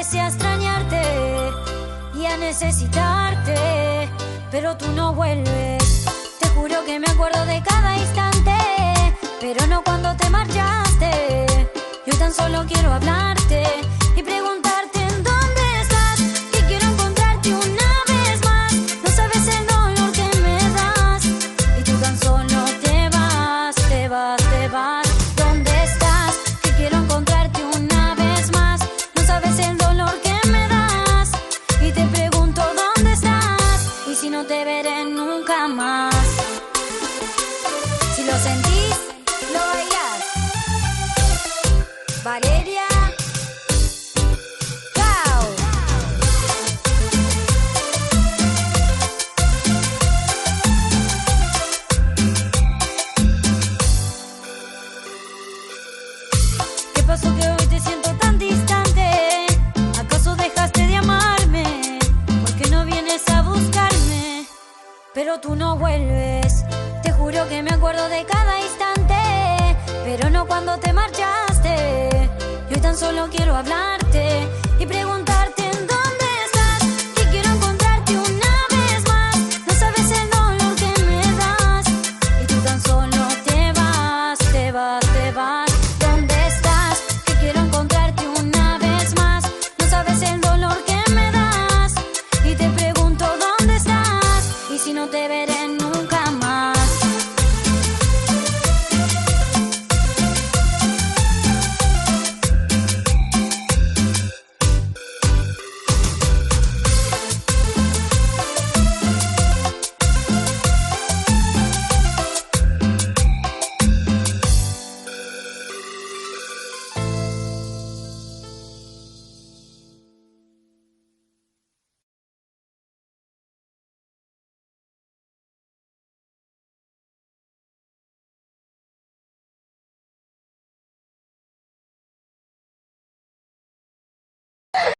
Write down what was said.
empecé a extrañarte y a necesitarte, pero tú no vuelves. Te juro que me acuerdo de cada instante, pero no cuando te marchaste. Yo tan solo quiero hablarte y preguntarte en dónde estás, que quiero encontrarte una vez más. No sabes el dolor que me das y tú tan solo te vas, te vas, te vas. ¿Dónde estás? Que quiero encontrarte una vez más. No sabes el dolor que me das y te pregunto dónde estás y si no te veré nunca más. Si lo sentís, lo bailás. Valeria Cao. ¿Qué pasó que hoy te siento tan distante? ¿Acaso dejaste de amarme? ¿Por qué no vienes a buscarme? Pero tú no vuelves. Te juro que me acuerdo de cada instante, pero no cuando te marchaste. Yo tan solo quiero hablarte